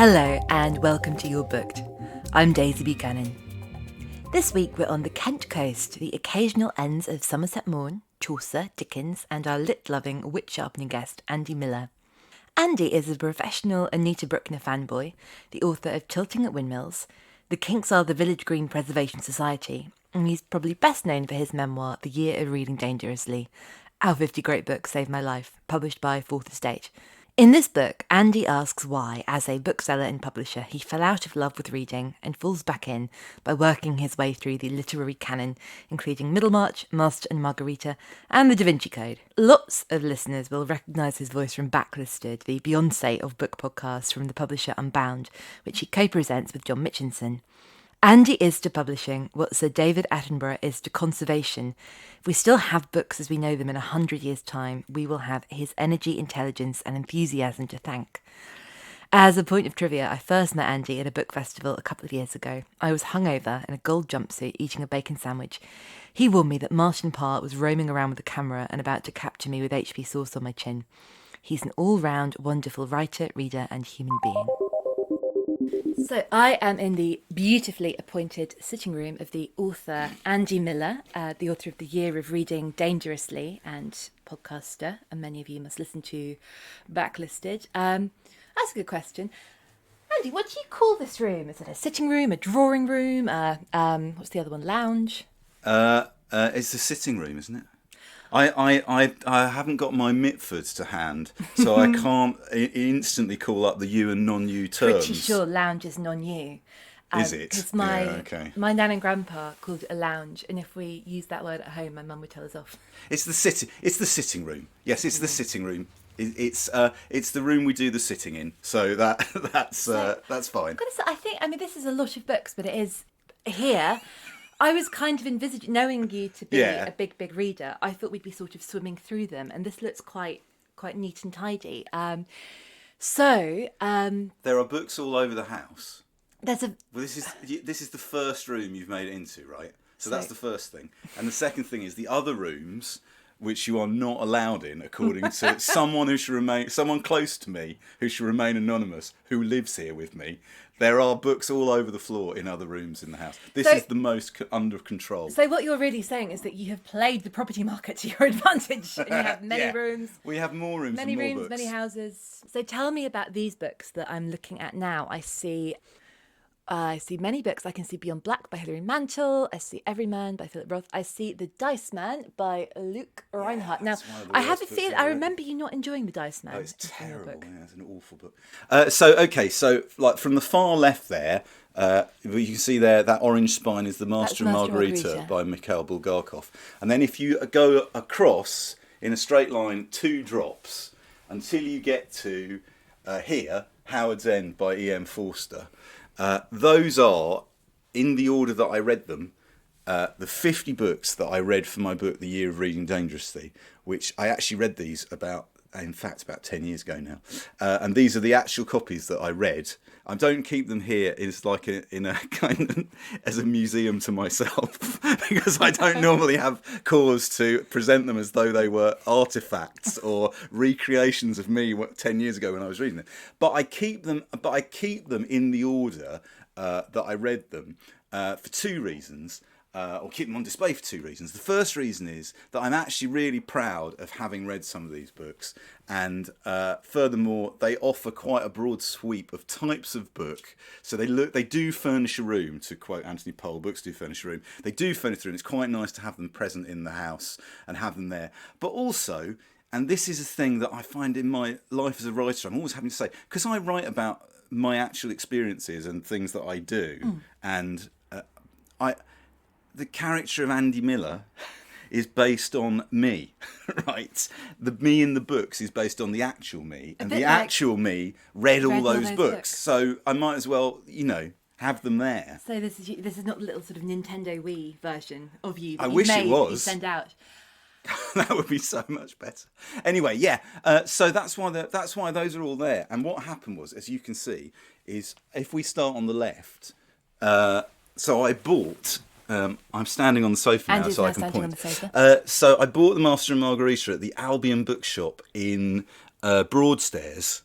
Hello and welcome to You're Booked. I'm Daisy Buchanan. This week we're on the Kent coast, the occasional ends of Somerset Maugham, Chaucer, Dickens and our lit-loving wit-sharpening guest Andy Miller. Andy is a professional Anita Brookner fanboy, the author of Tilting at Windmills, The Kinks Are the Village Green Preservation Society, and he's probably best known for his memoir The Year of Reading Dangerously, Our 50 Great Books Saved My Life, published by Fourth Estate. In this book, Andy asks why, as a bookseller and publisher, he fell out of love with reading and falls back in by working his way through the literary canon, including Middlemarch, Master and Margarita, and the Da Vinci Code. Lots of listeners will recognise his voice from Backlisted, the Beyoncé of book podcasts from the publisher Unbound, which he co-presents with John Mitchinson. Andy is to publishing what Sir David Attenborough is to conservation. If we still have books as we know them in 100 years' time, we will have his energy, intelligence and enthusiasm to thank. As a point of trivia, I first met Andy at a book festival a couple of years ago. I was hungover in a gold jumpsuit eating a bacon sandwich. He warned me that Martin Parr was roaming around with a camera and about to capture me with HP sauce on my chin. He's an all-round wonderful writer, reader and human being. So I am in the beautifully appointed sitting room of the author Andy Miller, the author of The Year of Reading Dangerously and podcaster, and many of you must listen to Backlisted. That's a good question. Andy, what do you call this room? Is it a sitting room, a drawing room, what's the other one, lounge? It's a sitting room, isn't it? I haven't got my Mitfords to hand, so I can't instantly call up the you and non-you terms. Pretty sure lounge is non-you. Is it? Because my nan and grandpa called it a lounge, and if we use that word at home, my mum would tell us off. It's the sitting room. Yes, it's the sitting room. It's the room we do the sitting in. So that's fine. I mean, this is a lot of books, but it is here. I was kind of envisaging, knowing you to be a big reader, I thought we'd be sort of swimming through them, and this looks quite neat and tidy. There are books all over the house. This is the first room you've made it into, right? So that's the first thing. And the second thing is the other rooms, which you are not allowed in, according to someone close to me who should remain anonymous, who lives here with me. There are books all over the floor in other rooms in the house. This is the most under control. So what you're really saying is that you have played the property market to your advantage. And you have many rooms. We have more rooms and more books. Many houses. So tell me about these books that I'm looking at now. I see many books. I can see Beyond Black by Hilary Mantel. I see Everyman by Philip Roth. I see The Dice Man by Luke Reinhardt. Now, I have a feeling, I remember you not enjoying The Dice Man. Oh, it's terrible. Yeah, it's an awful book. So like from the far left there, you can see there that orange spine is The Master and Margarita by Mikhail Bulgakov. And then if you go across in a straight line 2 drops until you get to here, Howard's End by E.M. Forster. Those are, in the order that I read them, the 50 books that I read for my book, The Year of Reading Dangerously, which I actually read these about 10 years ago now. And these are the actual copies that I read. I don't keep them here as as a museum to myself, because I don't normally have cause to present them as though they were artifacts or recreations of me 10 years ago when I was reading them. But I keep them in the order that I read them for 2 reasons. Or keep them on display for 2 reasons. The first reason is that I'm actually really proud of having read some of these books, and furthermore, they offer quite a broad sweep of types of book. So they do furnish a room, to quote Anthony Pohl. Books do furnish a room. They do furnish a room. It's quite nice to have them present in the house and have them there. But also, and this is a thing that I find in my life as a writer, I'm always having to say, because I write about my actual experiences and things that I do, and the character of Andy Miller is based on me, right? The me in the books is based on the actual me, and the actual me read all those books. So I might as well, have them there. So this is not the little sort of Nintendo Wii version of you that I you wish made it was. That you send out. That would be so much better. Anyway, so that's why those are all there. And what happened was, as you can see, is if we start on the left, so I bought. I'm standing on the sofa now, so I can point. So I bought The Master and Margarita at the Albion Bookshop in Broadstairs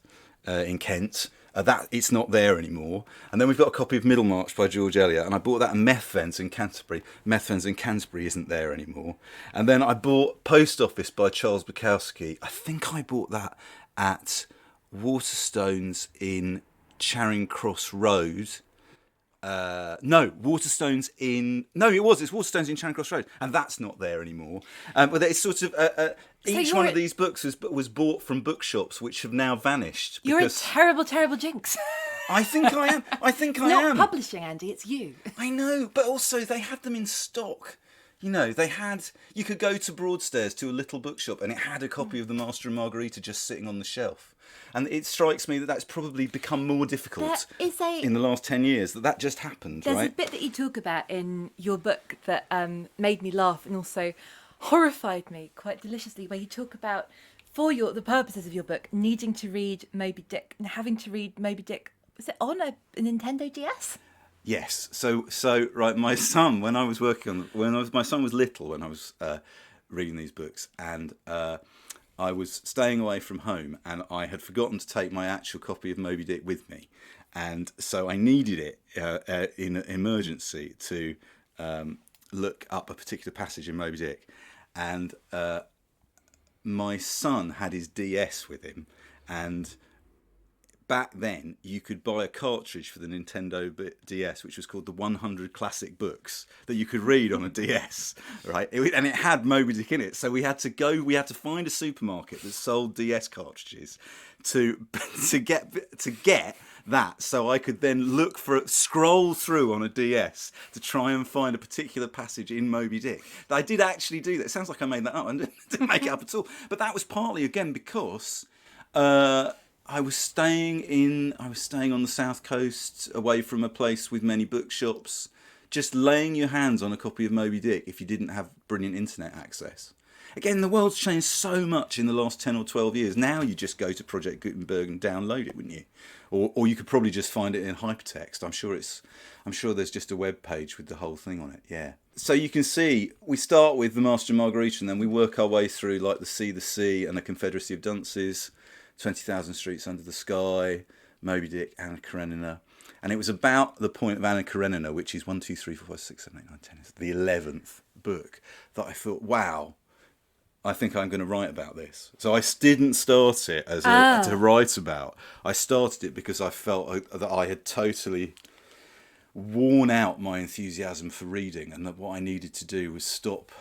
in Kent. That it's not there anymore. And then we've got a copy of Middlemarch by George Eliot, and I bought that at Methven's in Canterbury. Methven's in Canterbury isn't there anymore. And then I bought Post Office by Charles Bukowski. I think I bought that at Waterstones in Charing Cross Road. It's Waterstones in Charing Cross Road, and that's not there anymore. But it's sort of each one of these books was bought from bookshops which have now vanished. You're a terrible, terrible jinx. I think I am. I am. Not publishing, Andy. It's you. I know, but also they had them in stock. You know, you could go to Broadstairs to a little bookshop and it had a copy of The Master and Margarita just sitting on the shelf. And it strikes me that that's probably become more difficult in the last 10 years, that just happened, There's right? a bit that you talk about in your book that made me laugh and also horrified me quite deliciously, where you talk about, for the purposes of your book, needing to read Moby Dick and having to read Moby Dick, was it on a Nintendo DS? Yes. So right, my son, my son was little when I was reading these books, and I was staying away from home, and I had forgotten to take my actual copy of Moby Dick with me, and so I needed it in an emergency to look up a particular passage in Moby Dick, and my son had his DS with him, and back then you could buy a cartridge for the Nintendo DS which was called the 100 Classic Books that you could read on a DS, right? And it had Moby Dick in it, so we had to find a supermarket that sold DS cartridges to get that, so I could then scroll through on a DS to try and find a particular passage in Moby Dick. I did actually do that. It sounds like I made that up. I didn't make it up at all, but that was partly again because I was staying on the south coast, away from a place with many bookshops. Just laying your hands on a copy of Moby Dick if you didn't have brilliant internet access. Again, the world's changed so much in the last 10 or 12 years. Now you just go to Project Gutenberg and download it, wouldn't you? Or you could probably just find it in hypertext. I'm sure there's just a web page with the whole thing on it. Yeah. So you can see we start with The Master and Margarita, and then we work our way through like The Sea, and The Confederacy of Dunces, 20,000 Streets Under the Sky, Moby Dick, Anna Karenina. And it was about the point of Anna Karenina, which is 1, 2, 3, 4, 5, 6, 7, 8, 9, 10, the 11th book, that I thought, wow, I think I'm going to write about this. So I didn't start it to write about. I started it because I felt that I had totally worn out my enthusiasm for reading, and that what I needed to do was stop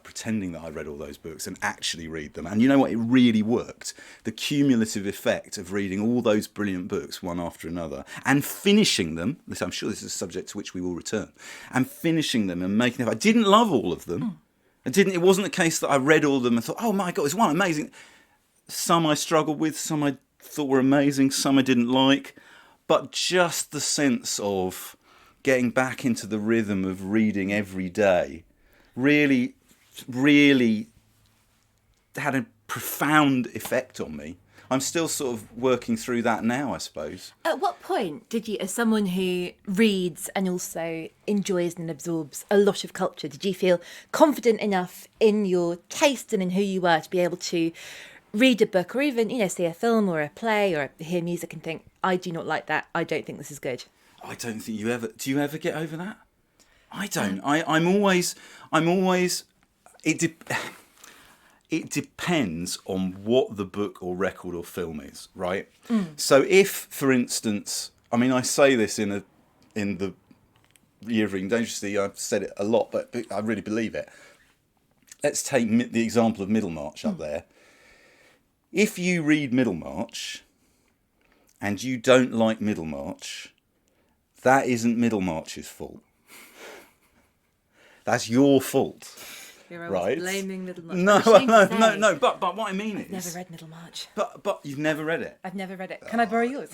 pretending that I read all those books and actually read them. And you know what? It really worked. The cumulative effect of reading all those brilliant books one after another and finishing them, I'm sure this is a subject to which we will return, and finishing them and making them. I didn't love all of them. It wasn't the case that I read all of them and thought, oh my God, it's one amazing. Some I struggled with, some I thought were amazing, some I didn't like. But just the sense of getting back into the rhythm of reading every day really had a profound effect on me. I'm still sort of working through that now, I suppose. At what point did you, as someone who reads and also enjoys and absorbs a lot of culture, did you feel confident enough in your taste and in who you were to be able to read a book or even, see a film or a play or hear music and think, I do not like that, I don't think this is good? I don't think you ever... Do you ever get over that? I don't. I'm always... It depends on what the book or record or film is, right? So if, for instance, I say this in the Year of Reading Dangerously, I've said it a lot, but I really believe it. Let's take the example of Middlemarch up there. If you read Middlemarch and you don't like Middlemarch, that isn't Middlemarch's fault. That's your fault. Right? Blaming Middlemarch. No. But what I mean is, I've never read Middlemarch. But you've never read it. I've never read it. Can I borrow yours?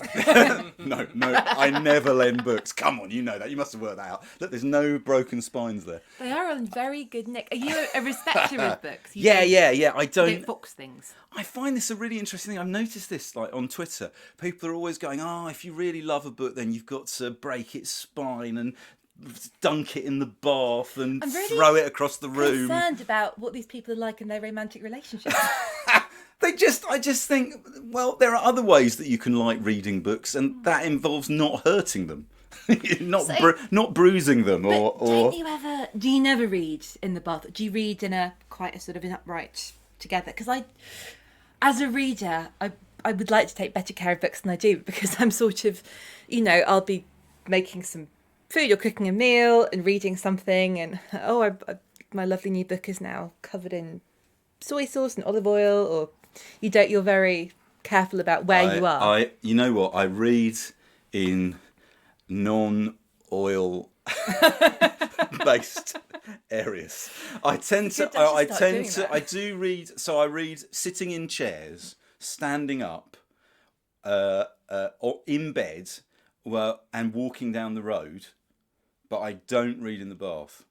No. I never lend books. Come on, you know that. You must have worked that out. Look, there's no broken spines there. They are on very good nick. Are you a respecter of books? Yeah. I don't. You don't box things. I find this a really interesting thing. I've noticed this on Twitter. People are always going, if you really love a book, then you've got to break its spine and dunk it in the bath and throw it across the room. I'm concerned about what these people are like in their romantic relationships. I just think, well, there are other ways that you can like reading books, and that involves not hurting them, not bruising them, or. Do you never read in the bath? Do you read in quite a sort of an upright together? Because as a reader, I would like to take better care of books than I do, because I'm sort of, I'll be making some food or cooking a meal and reading something, and my lovely new book is now covered in soy sauce and olive oil, or you're very careful about where you are. You know what? I read in non-oil based areas. I do read. So I read sitting in chairs, standing up, or in bed, and walking down the road. But I don't read in the bath.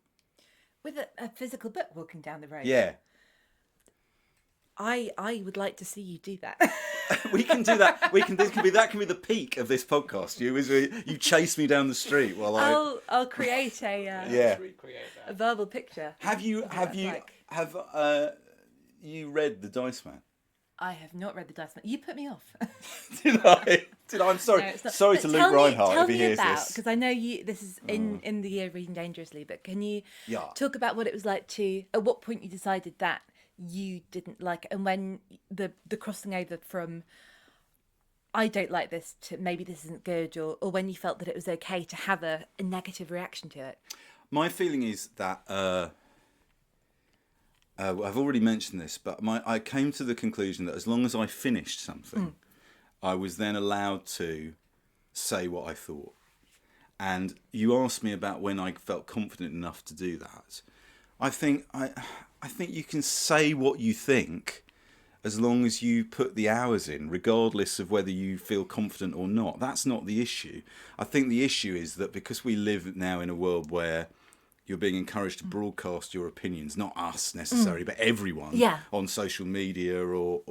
With a physical book walking down the road? Yeah. I would like to see you do that. We can do that. That can be the peak of this podcast. You chase me down the street while I'll create a verbal picture. Have you read The Dice Man? I have not read The Dice Man. You put me off. Did I? I'm sorry. No, sorry to Luke Reinhardt if he hears this. Because I know this is in the year of reading dangerously. But can you talk about what it was like at what point you decided that you didn't like it, and when the crossing over from I don't like this to maybe this isn't good, or when you felt that it was okay to have a negative reaction to it? My feeling is that I've already mentioned this, but I came to the conclusion that as long as I finished something, I was then allowed to say what I thought. And you asked me about when I felt confident enough to do that. I think you can say what you think as long as you put the hours in, regardless of whether you feel confident or not. That's not the issue. I think the issue is that because we live now in a world where you're being encouraged to broadcast your opinions, not us necessarily, but everyone on social media or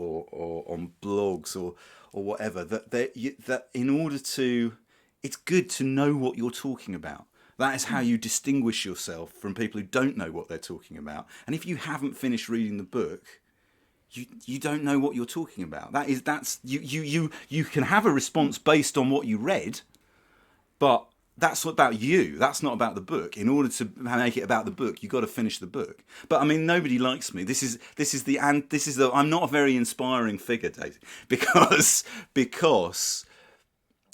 on blogs or whatever, that in order to... It's good to know what you're talking about. That is how you distinguish yourself from people who don't know what they're talking about. And if you haven't finished reading the book, you don't know what you're talking about. You can have a response based on what you read, but that's about you. That's not about the book. In order to make it about the book, you've got to finish the book. But I mean, nobody likes me. I'm not a very inspiring figure, Daisy, because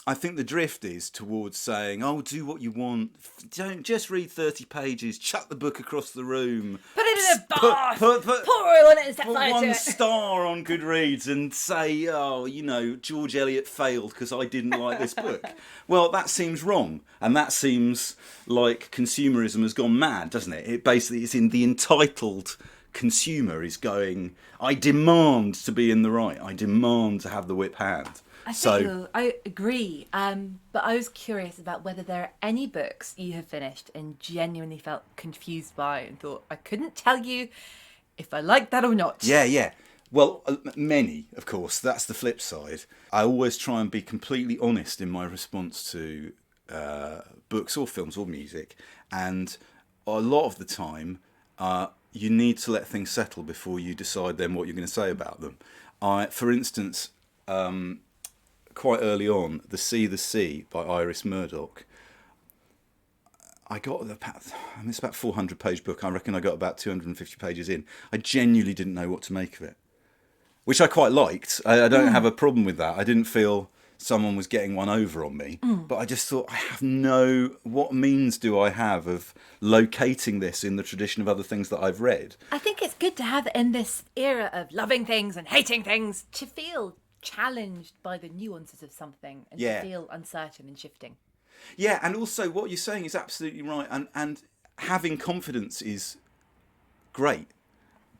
I think the drift is towards saying, "Oh, do what you want. Don't just read 30 pages. Chuck the book across the room. Put it in a bath. Pour oil on it and set fire to it. Put 1 star on Goodreads and say, George Eliot failed because I didn't like this book." Well, that seems wrong, and that seems like consumerism has gone mad, doesn't it? It basically is in the entitled consumer is going, "I demand to be in the right. I demand to have the whip hand." I agree, but I was curious about whether there are any books you have finished and genuinely felt confused by and thought, I couldn't tell you if I liked that or not. Yeah. Well, many, of course. That's the flip side. I always try and be completely honest in my response to books or films or music, and a lot of the time you need to let things settle before you decide then what you're going to say about them. For instance... quite early on, The Sea by Iris Murdoch. It's about a 400-page book. I reckon I got about 250 pages in. I genuinely didn't know what to make of it, which I quite liked. I don't have a problem with that. I didn't feel someone was getting one over on me, but I just thought, what means do I have of locating this in the tradition of other things that I've read? I think it's good to have in this era of loving things and hating things to feel challenged by the nuances of something and to feel uncertain and shifting. Yeah, and also what you're saying is absolutely right, and having confidence is great.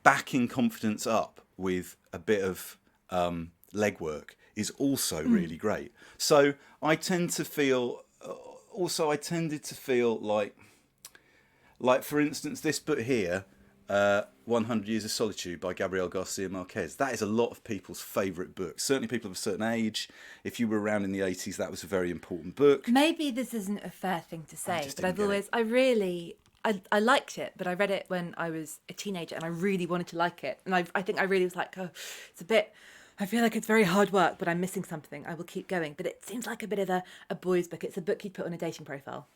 Backing confidence up with a bit of legwork is also really great. So I tended to feel like for instance this book here, 100 Years of Solitude by Gabriel Garcia Marquez. That is a lot of people's favourite book. Certainly people of a certain age. If you were around in the 80s, that was a very important book. Maybe this isn't a fair thing to say, but I really I liked it, but I read it when I was a teenager and I really wanted to like it. And I think I really was like, oh, it's a bit... I feel like it's very hard work, but I'm missing something. I will keep going. But it seems like a bit of a boy's book. It's a book you'd put on a dating profile.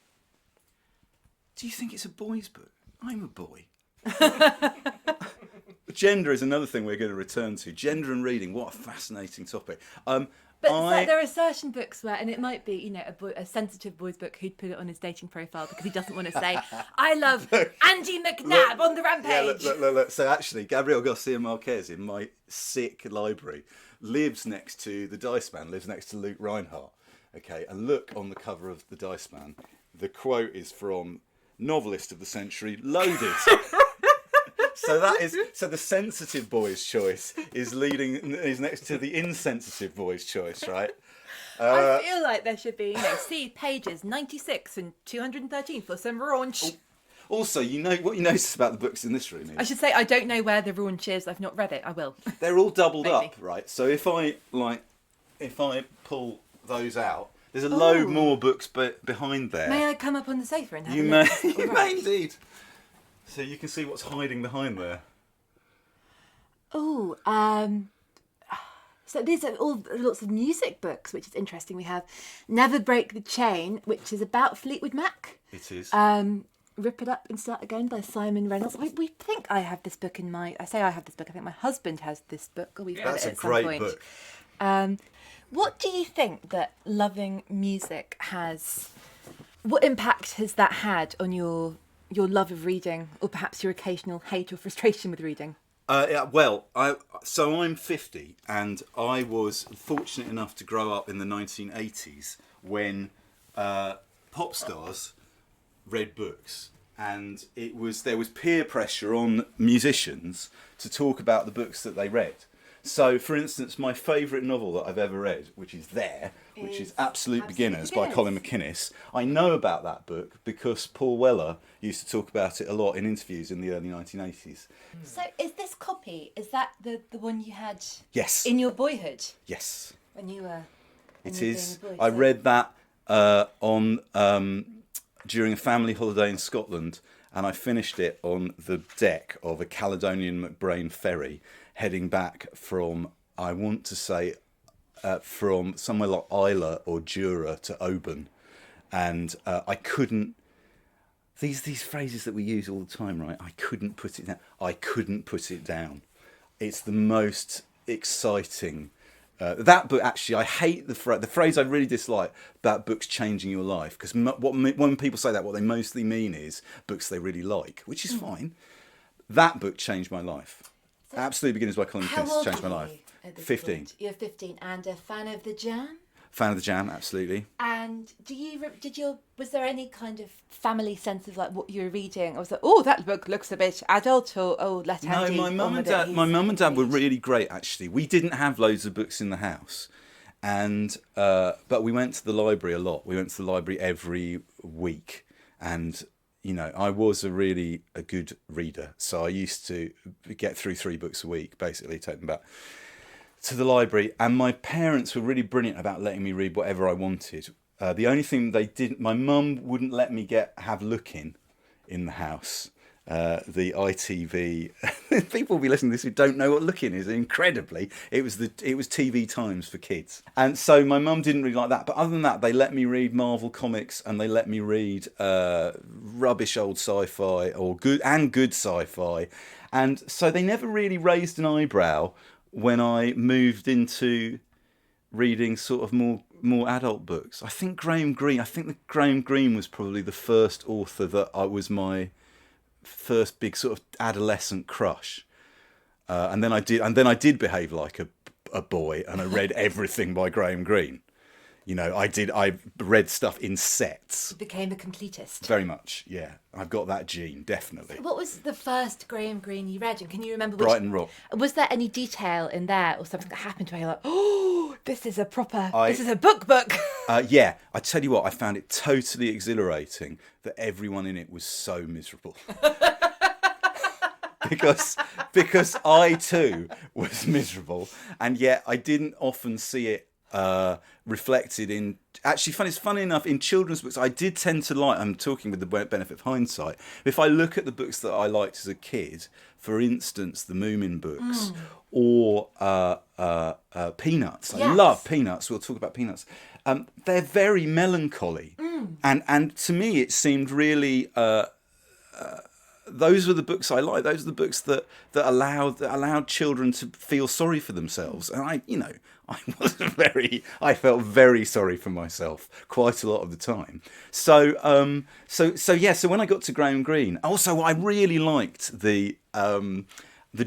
Do you think it's a boy's book? I'm a boy. Gender is another thing we're going to return to. Gender and reading, what a fascinating topic. But there are certain books where, and it might be, a sensitive boy's book who'd put it on his dating profile because he doesn't want to say, I love Andy McNabb on the Rampage. Yeah, look. So actually, Gabriel Garcia Marquez in my sick library lives next to the Dice Man, lives next to Luke Reinhardt. Okay, and look on the cover of the Dice Man. The quote is from Novelist of the Century, Loaded. So the sensitive boy's choice is next to the insensitive boy's choice, right? I feel like there should be, see pages 96 and 213 for some raunch. Also, what you notice about the books in this room is... I should say I don't know where the raunch is. I've not read it. I will. They're all doubled up, right? So if I pull those out, there's a load more books behind there. May I come up on the sofa and have a look? You may indeed. So you can see what's hiding behind there. Oh, so these are all lots of music books, which is interesting. We have Never Break the Chain, which is about Fleetwood Mac. It is. Rip It Up and Start Again by Simon Reynolds. We think I have this book I say I have this book. I think my husband has this book. Or we've read it at some point. That's a great book. What do you think that loving music has... What impact has that had on your love of reading, or perhaps your occasional hate or frustration with reading? So I'm 50, and I was fortunate enough to grow up in the 1980s when pop stars read books, and there was peer pressure on musicians to talk about the books that they read. So, for instance, my favourite novel that I've ever read, which is Absolute Beginners by Colin McInnes, I know about that book because Paul Weller used to talk about it a lot in interviews in the early 1980s. So, is this copy, is that the one you had Yes. in your boyhood? Yes. When you were... It is. I read that during a family holiday in Scotland, and I finished it on the deck of a Caledonian McBrain ferry heading back from, I want to say, from somewhere like Isla or Jura to Oban. And I couldn't... These phrases that we use all the time, right? I couldn't put it down. I couldn't put it down. It's the most exciting... that book, actually, I hate the phrase I really dislike about books changing your life. Because when people say that, what they mostly mean is books they really like, which is fine. That book changed my life. Absolute Beginners by Colin McInnes changed my life. 15. You're 15 and a fan of the Jam? Fan of the Jam, absolutely. And was there any kind of family sense of like what you were reading? Or was it, oh, that book looks a bit adult, or let Andy... No, my mum and dad were really great, actually. We didn't have loads of books in the house, and but we went to the library a lot. We went to the library every week, and I was a good reader, so I used to get through 3 books a week, basically, take them back to the library. And my parents were really brilliant about letting me read whatever I wanted. The only thing they didn't, my mum wouldn't let me have Look-In in the house. The ITV, people will be listening to this who don't know what Look-In is. Incredibly, it was TV Times for kids, and so my mum didn't really like that. But other than that, they let me read Marvel comics, and they let me read rubbish old sci-fi or good sci-fi, and so they never really raised an eyebrow when I moved into reading sort of more adult books. I think Graham Greene was probably the first author that I was my first big sort of adolescent crush, and then I did behave like a boy, and I read everything by Graham Greene. I read stuff in sets. You became a completist. Very much, yeah. I've got that gene, definitely. So what was the first Graham Greene you read, and can you remember Brighton Rock. Was there any detail in there or something that happened to you like, oh, this is a book? Yeah, I tell you what, I found it totally exhilarating that everyone in it was so miserable. because I too was miserable, and yet I didn't often see it reflected in, actually it's funny enough, in children's books I did tend to like, I'm talking with the benefit of hindsight, if I look at the books that I liked as a kid, for instance the Moomin books, or Peanuts. I love Peanuts, we'll talk about Peanuts. They're very melancholy, and to me it seemed really those were the books I liked. Those are the books that allowed children to feel sorry for themselves. And I felt very sorry for myself quite a lot of the time. So when I got to Graham Greene, also I really liked the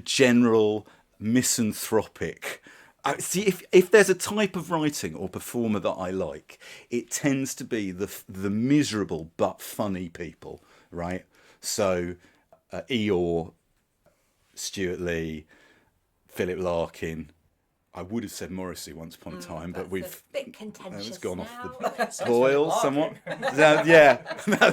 general misanthropic. See, if there's a type of writing or performer that I like, it tends to be the miserable but funny people, right? So, Eeyore, Stuart Lee, Philip Larkin. I would have said Morrissey once upon a time, but we've a bit contentious it's gone now. off the boil somewhat.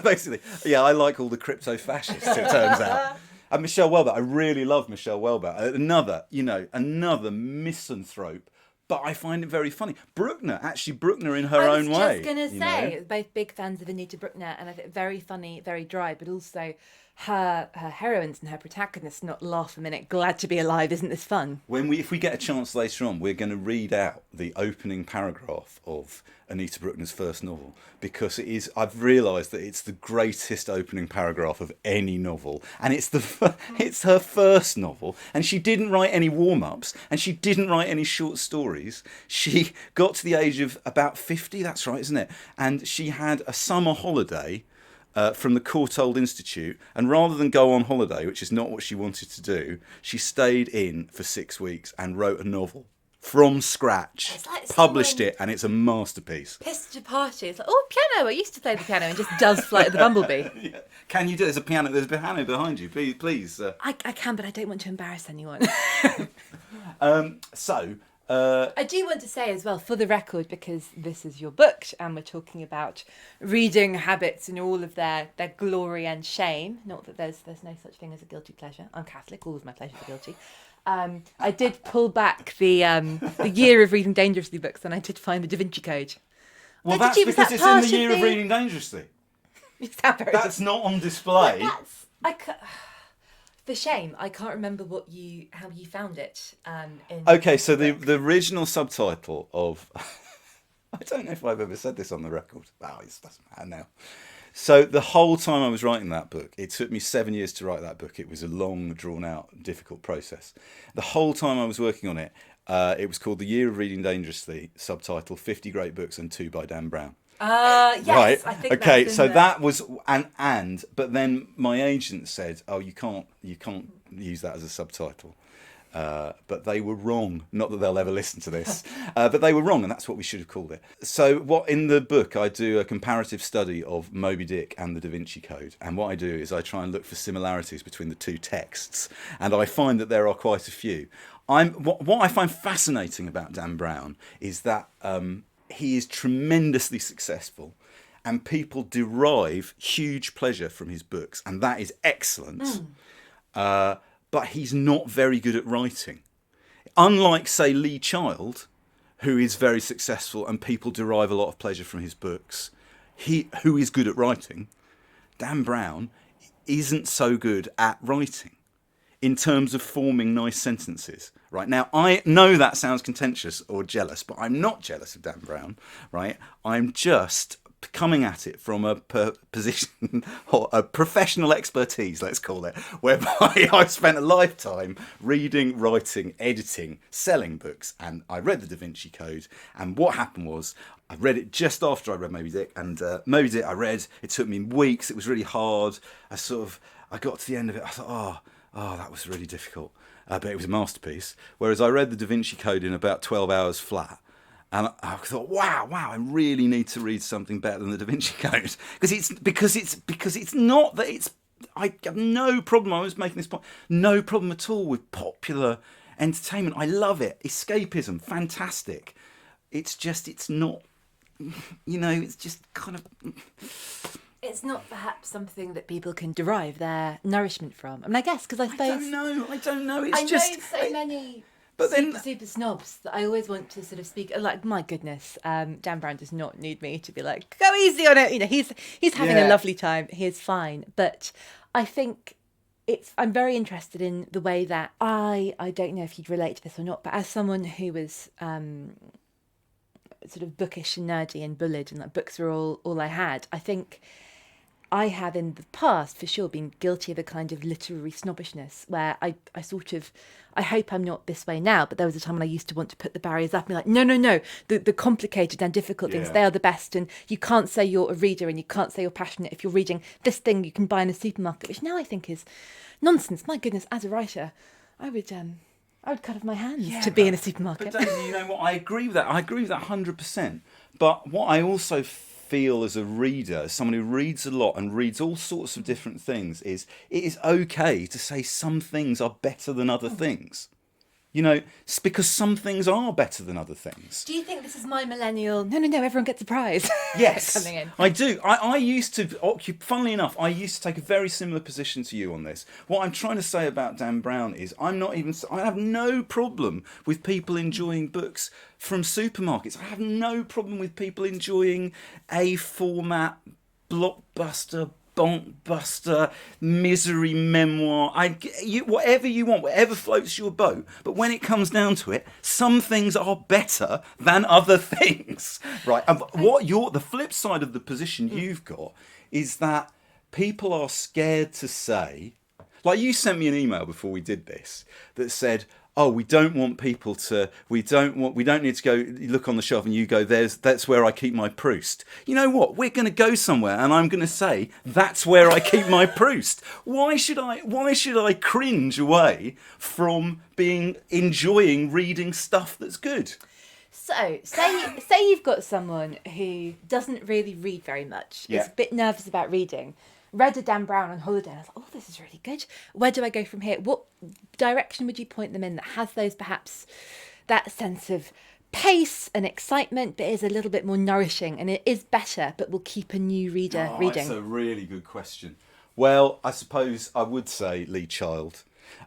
Basically, I like all the crypto fascists. It turns out. And Michelle Welbeck, I really love Michelle Welbeck. Another misanthrope. But I find it very funny. Brookner in her own way. I was just going to say, both big fans of Anita Brookner, and I think very funny, very dry, but also her heroines and her protagonists not laugh a minute, glad to be alive, isn't this fun? If we get a chance later on, we're going to read out the opening paragraph of Anita Brookner's first novel, because I've realised that it's the greatest opening paragraph of any novel, and it's her first novel, and she didn't write any warm-ups, and she didn't write any short stories. She got to the age of about 50, that's right, isn't it? And she had a summer holiday from the Courtauld Institute, and rather than go on holiday, which is not what she wanted to do, she stayed in for 6 weeks and wrote a novel from scratch, published it, and it's a masterpiece. Pissed a party. It's like, piano, I used to play the piano, and just does Flight of the Bumblebee. Yeah. Can you do it? There's a piano behind you, please. I can, but I don't want to embarrass anyone. I do want to say as well, for the record, because this is your book and we're talking about reading habits and all of their glory and shame, not that there's no such thing as a guilty pleasure. I'm Catholic, always my pleasure for guilty. I did pull back the year of reading dangerously books, and I did find the Da Vinci Code. Well, that's because it's in the year of reading dangerously. That's not on display. For shame, I can't remember how you found it. Okay, so the original subtitle of I don't know if I've ever said this on the record. Wow, it doesn't matter now. So the whole time I was writing that book, it took me 7 years to write that book. It was a long, drawn-out, difficult process. The whole time I was working on it, it was called The Year of Reading Dangerously, subtitle 50 Great Books and 2 by Dan Brown. Yes, right. I think okay, so that was but then my agent said, "Oh, you can't use that as a subtitle." But they were wrong. Not that they'll ever listen to this, but they were wrong, and that's what we should have called it. So, in the book, I do a comparative study of Moby Dick and the Da Vinci Code, and what I do is I try and look for similarities between the two texts, and I find that there are quite a few. What I find fascinating about Dan Brown is that he is tremendously successful, and people derive huge pleasure from his books, and that is excellent. But he's not very good at writing. Unlike, say, Lee Child, who is very successful and people derive a lot of pleasure from his books, who is good at writing, Dan Brown isn't so good at writing in terms of forming nice sentences. Right now, I know that sounds contentious or jealous, but I'm not jealous of Dan Brown, right? I'm just coming at it from a position or a professional expertise, let's call it, whereby I've spent a lifetime reading, writing, editing, selling books, and I read the Da Vinci Code, and what happened was I read it just after I read Moby Dick, and Moby Dick I read, it took me weeks, it was really hard, I got to the end of it, I thought, oh, that was really difficult, but it was a masterpiece, whereas I read the Da Vinci Code in about 12 hours flat. And I thought, wow, I really need to read something better than the Da Vinci Code, because it's not that it's. I have no problem. I was making this point. No problem at all with popular entertainment. I love it. Escapism, fantastic. It's not. It's just kind of. It's not perhaps something that people can derive their nourishment from. I mean, I guess because I suppose. I don't know. It's I know so many But then, super snobs that I always want to sort of speak. Like, my goodness, Dan Brown does not need me to be like, go easy on it. You know, he's having a lovely time. He is fine. But I think I'm very interested in the way that I don't know if you'd relate to this or not, but as someone who was sort of bookish and nerdy and bullied, and like books were all I had, I think I have in the past for sure been guilty of a kind of literary snobbishness where I hope I'm not this way now, but there was a time when I used to want to put the barriers up and be like, no, the complicated and difficult things, they are the best, and you can't say you're a reader and you can't say you're passionate if you're reading this thing you can buy in a supermarket, which now I think is nonsense. My goodness, as a writer, I would cut off my hands to be in a supermarket. But Daisy, you know what? I agree with that. 100%. But what I also feel as a reader, as someone who reads a lot and reads all sorts of different things, is it is okay to say some things are better than other things. You know, it's because some things are better than other things. Do you think this is my millennial, no, everyone gets a prize? Yes, coming in? I do. I used to, funnily enough, I used to take a very similar position to you on this. What I'm trying to say about Dan Brown is I have no problem with people enjoying books from supermarkets. I have no problem with people enjoying a format, blockbuster, bonkbuster, misery memoir, whatever you want, whatever floats your boat. But when it comes down to it, some things are better than other things, right? And the flip side of the position you've got is that people are scared to say, like you sent me an email before we did this that said, oh, we don't need to go look on the shelf and you go, that's where I keep my Proust. You know what? We're going to go somewhere and I'm going to say, that's where I keep my Proust. Why should I cringe away from enjoying reading stuff that's good? So, say you've got someone who doesn't really read very much, is a bit nervous about reading, read a Dan Brown on holiday, and I was like, oh, this is really good. Where do I go from here? What direction would you point them in that has perhaps that sense of pace and excitement, but is a little bit more nourishing, and it is better, but will keep a new reader reading? That's a really good question. Well, I suppose I would say Lee Child.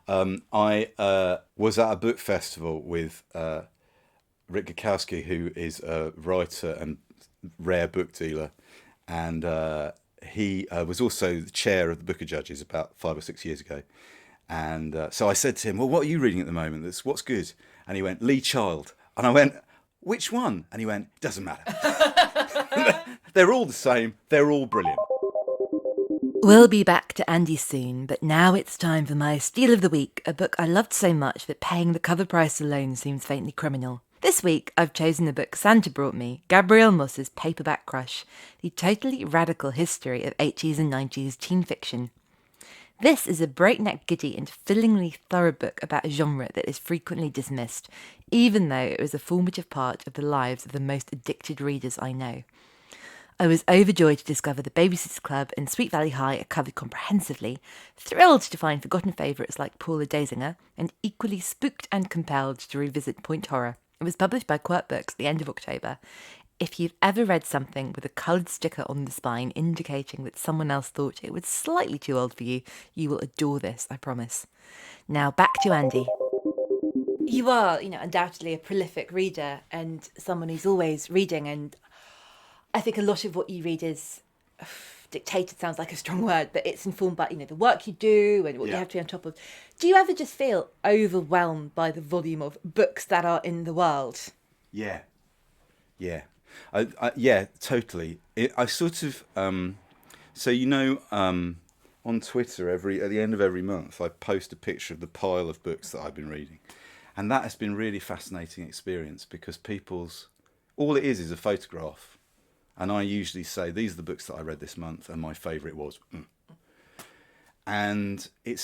I was at a book festival with Rick Gakowski, who is a writer and rare book dealer, and he was also the chair of the Booker Judges about 5 or 6 years ago. And so I said to him, well, what are you reading at the moment? What's good? And he went, Lee Child. And I went, which one? And he went, it doesn't matter. They're all the same. They're all brilliant. We'll be back to Andy soon, but now it's time for my Steal of the Week, a book I loved so much that paying the cover price alone seems faintly criminal. This week, I've chosen the book Santa brought me, Gabrielle Moss's paperback crush, the totally radical history of 80s and 90s teen fiction. This is a breakneck giddy and fillingly thorough book about a genre that is frequently dismissed, even though it was a formative part of the lives of the most addicted readers I know. I was overjoyed to discover The Babysitters Club and Sweet Valley High are covered comprehensively, thrilled to find forgotten favourites like Paula Dasinger, and equally spooked and compelled to revisit Point Horror. It was published by Quirk Books at the end of October. If you've ever read something with a coloured sticker on the spine indicating that someone else thought it was slightly too old for you, you will adore this, I promise. Now back to Andy. You are, undoubtedly a prolific reader and someone who's always reading, and I think a lot of what you read is dictated, sounds like a strong word, but it's informed by the work you do and what you have to be on top of. Do you ever just feel overwhelmed by the volume of books that are in the world? Yeah, totally. I sort of on Twitter at the end of every month I post a picture of the pile of books that I've been reading, and that has been a really fascinating experience because all it is a photograph. And I usually say, these are the books that I read this month, and my favourite was... And it's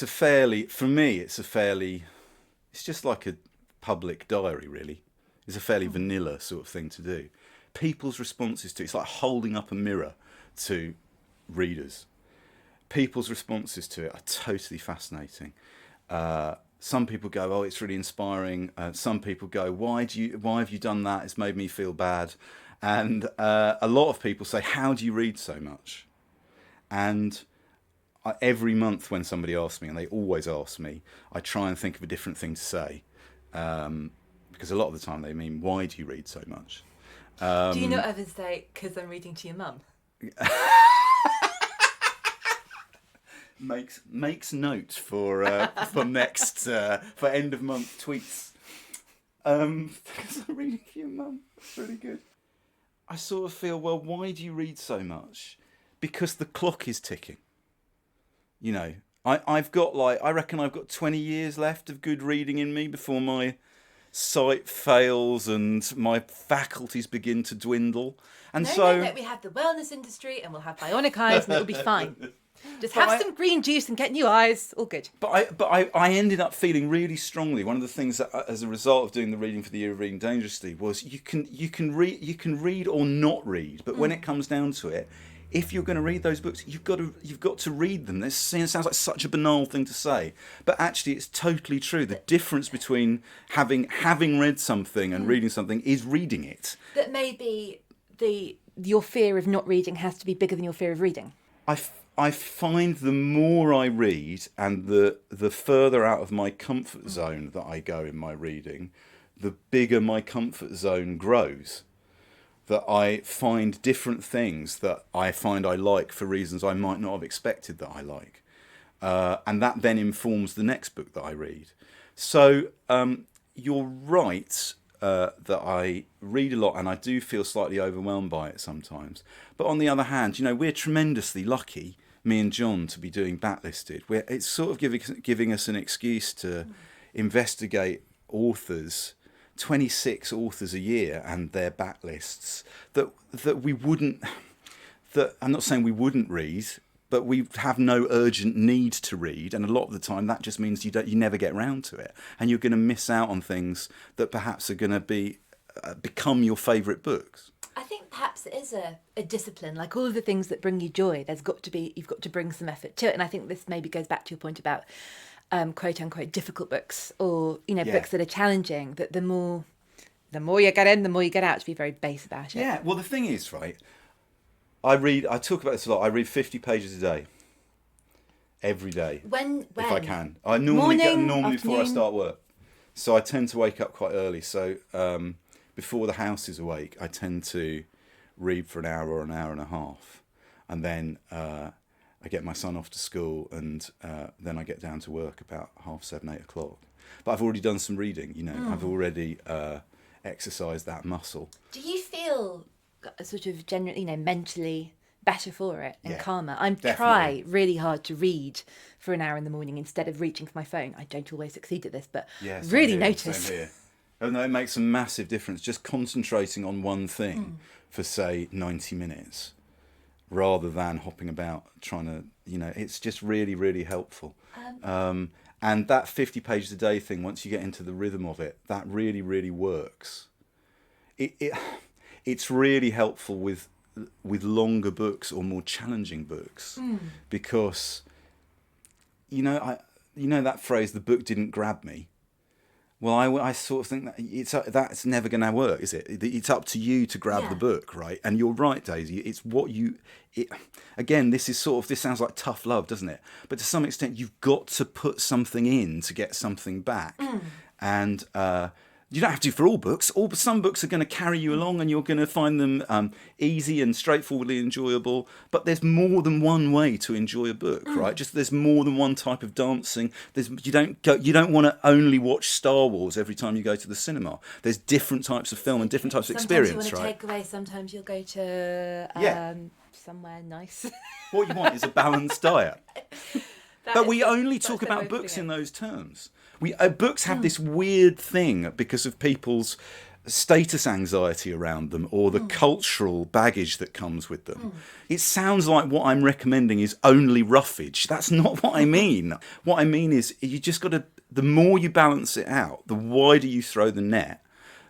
just like a public diary, really. It's a fairly vanilla sort of thing to do. People's responses to it's like holding up a mirror to readers. People's responses to it are totally fascinating. Some people go, oh, it's really inspiring. Some people go, why have you done that? It's made me feel bad. And a lot of people say, how do you read so much? And every month when somebody asks me, and they always ask me, I try and think of a different thing to say. because a lot of the time they mean, why do you read so much? Do you not ever say, because I'm reading to your mum? Makes note for next for end of month tweets. Because I'm reading for your mum. That's really good. I sort of feel, well, why do you read so much? Because the clock is ticking. You know, I reckon I've got 20 years left of good reading in me before my sight fails and my faculties begin to dwindle. And No, we have the wellness industry and we'll have bionic eyes and it'll be fine. Just have some green juice and get new eyes. All good. But I ended up feeling really strongly. One of the things that, as a result of doing the reading for the Year of Reading Dangerously, was you can read or not read. But when it comes down to it, if you're going to read those books, you've got to read them. This sounds like such a banal thing to say, but actually it's totally true. The difference between having read something and reading something is reading it. That maybe your fear of not reading has to be bigger than your fear of reading. I find the more I read and the further out of my comfort zone that I go in my reading, the bigger my comfort zone grows. That I find different things that I find I like for reasons I might not have expected that I like. And that then informs the next book that I read. So you're right that I read a lot and I do feel slightly overwhelmed by it sometimes. But on the other hand, you know, we're tremendously lucky, me and John, to be doing Backlisted. It's sort of giving us an excuse to investigate authors, 26 authors a year and their backlists that we wouldn't, that I'm not saying we wouldn't read, but we have no urgent need to read, and a lot of the time that just means you never get round to it, and you're going to miss out on things that perhaps are going to become your favourite books. I think perhaps it is a discipline, like all of the things that bring you joy. You've got to bring some effort to it, and I think this maybe goes back to your point about quote unquote difficult books, or books that are challenging. That the more you get in, the more you get out. To be very base about it. Yeah. Well, the thing is, right? I talk about this a lot. I read 50 pages a day, every day. When if I can, I normally before I start work. So I tend to wake up quite early. So before the house is awake, I tend to read for an hour or an hour and a half, and then I get my son off to school, and then I get down to work about 7:30, 8 o'clock. But I've already done some reading, I've already exercised that muscle. Do you feel sort of generally, mentally better for it and calmer? I try really hard to read for an hour in the morning instead of reaching for my phone. I don't always succeed at this, but really notice. Same here. Oh, no, it makes a massive difference. Just concentrating on one thing for, say, 90 minutes. Rather than hopping about trying to, it's just really, really helpful. And that 50 pages a day thing, once you get into the rhythm of it, that really, really works. It's really helpful with longer books or more challenging books, because, that phrase, the book didn't grab me. Well, I sort of think that that's never going to work, is it? It's up to you to grab the book, right? And you're right, Daisy. It's what again, this sounds like tough love, doesn't it? But to some extent, you've got to put something in to get something back. And you don't have to for all books. Some books are going to carry you along and you're going to find them easy and straightforwardly enjoyable. But there's more than one way to enjoy a book, right? Just there's more than one type of dancing. You don't want to only watch Star Wars every time you go to the cinema. There's different types of film and different types of experience, right? Sometimes you want to take away. Sometimes you'll go to somewhere nice. What you want is a balanced diet. But we only talk about books in those terms. Books have this weird thing because of people's status anxiety around them or the cultural baggage that comes with them. It sounds like what I'm recommending is only roughage. That's not what I mean. What I mean is you just got to, the more you balance it out, the wider you throw the net,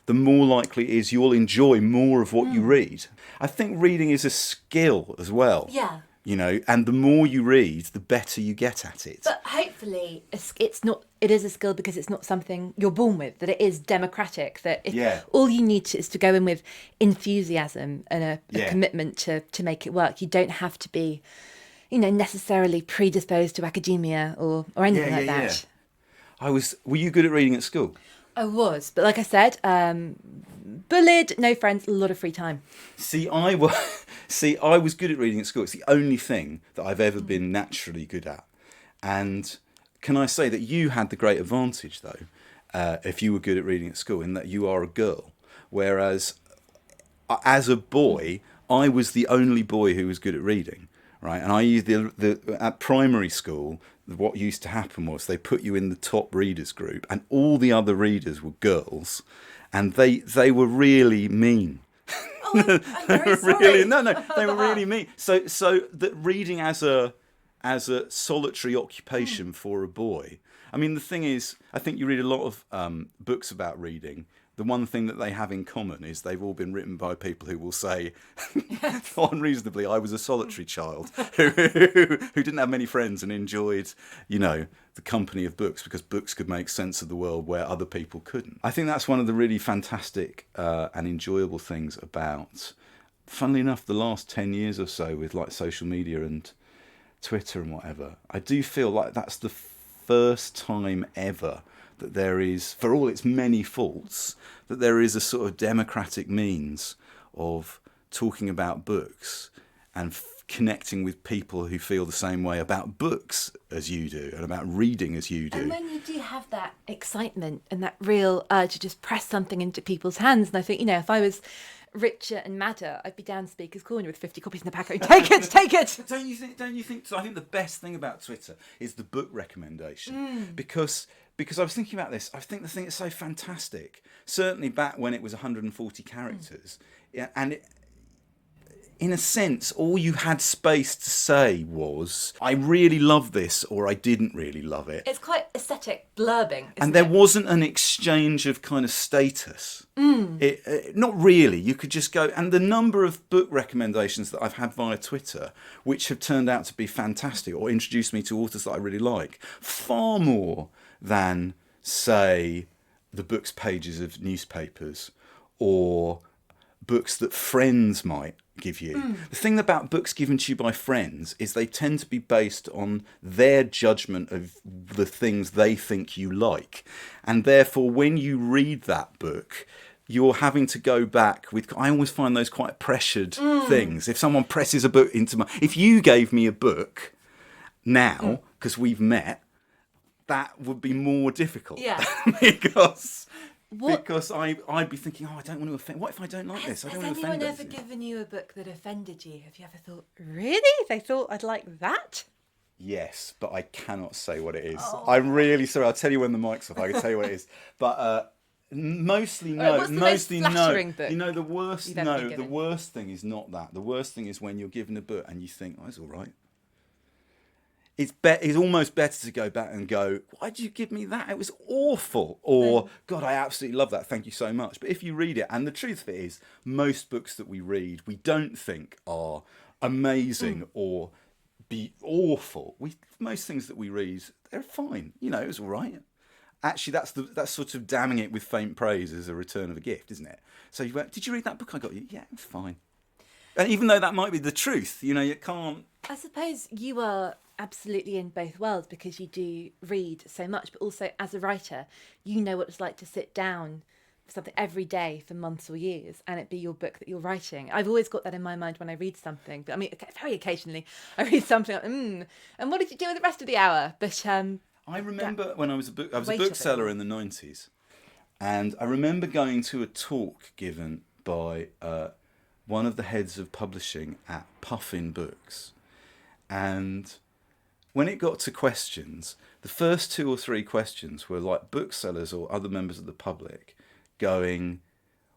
the more likely it is you'll enjoy more of what you read. I think reading is a skill as well. Yeah. And the more you read, the better you get at it. But hopefully it is a skill because it's not something you're born with, that it is democratic, that if all you need is to go in with enthusiasm and a commitment to make it work. You don't have to be, necessarily predisposed to academia or anything like that. Yeah. Were you good at reading at school? I was, but like I said, bullied, no friends, a lot of free time. I was good at reading at school. It's the only thing that I've ever been naturally good at. And can I say that you had the great advantage, though, if you were good at reading at school, in that you are a girl, whereas as a boy, I was the only boy who was good at reading, right? And I used at primary school, what used to happen was they put you in the top readers group, and all the other readers were girls, and they were really mean. Oh, I'm very sorry. They were really mean. So that reading as a solitary occupation for a boy. I mean, the thing is, I think you read a lot of books about reading. The one thing that they have in common is they've all been written by people who will say, unreasonably, I was a solitary child who didn't have many friends and enjoyed, the company of books because books could make sense of the world where other people couldn't. I think that's one of the really fantastic and enjoyable things about, funnily enough, the last 10 years or so with like social media and Twitter and whatever. I do feel like that's the first time ever that there is, for all its many faults, that there is a sort of democratic means of talking about books and connecting with people who feel the same way about books as you do and about reading as you do. And when you do have that excitement and that real urge to just press something into people's hands, and I think, if I was richer and madder, I'd be down Speaker's Corner with 50 copies in the pack. Take it. Don't you think? So I think the best thing about Twitter is the book recommendation, because I was thinking about this. I think the thing that's so fantastic, certainly back when it was 140 characters, and in a sense, all you had space to say was, I really love this, or I didn't really love it. It's quite aesthetic blurbing, and there wasn't an exchange of kind of status. Not really. You could just go, and the number of book recommendations that I've had via Twitter, which have turned out to be fantastic, or introduced me to authors that I really like, far more than, say, the books pages of newspapers, or books that friends might give you. The thing about books given to you by friends is they tend to be based on their judgment of the things they think you like. And therefore, when you read that book, you're having to go back with, I always find those quite pressured things. If someone presses a book into if you gave me a book now, because we've met, that would be more difficult. Yeah. Because I'd be thinking, I don't want to offend. What if I don't like this? I don't want to offend. Has anyone ever given you a book that offended you? Have you ever thought, really? They thought I'd like that? Yes, but I cannot say what it is. I'm really sorry. I'll tell you when the mic's off. I can tell you what it is. But mostly no. What's the mostly most flattering book? The worst thing is not that. The worst thing is when you're given a book and you think, it's all right. It's almost better to go back and go, why did you give me that? It was awful. Or, God, I absolutely love that. Thank you so much. But if you read it, and the truth of it is, most books that we read, we don't think are amazing or be awful. Most things that we read, they're fine. It was all right. Actually, that's sort of damning it with faint praise as a return of a gift, isn't it? So you went, did you read that book I got you? Yeah, it was fine. And even though that might be the truth, you can't... I suppose you are absolutely in both worlds because you do read so much, but also as a writer, you know what it's like to sit down for something every day for months or years and it be your book that you're writing. I've always got that in my mind when I read something, but I mean, very occasionally I read something like, and what did you do with the rest of the hour? But I remember when I was a bookseller in the 90s, and I remember going to a talk given by one of the heads of publishing at Puffin Books, and when it got to questions, the first 2 or 3 questions were like booksellers or other members of the public going,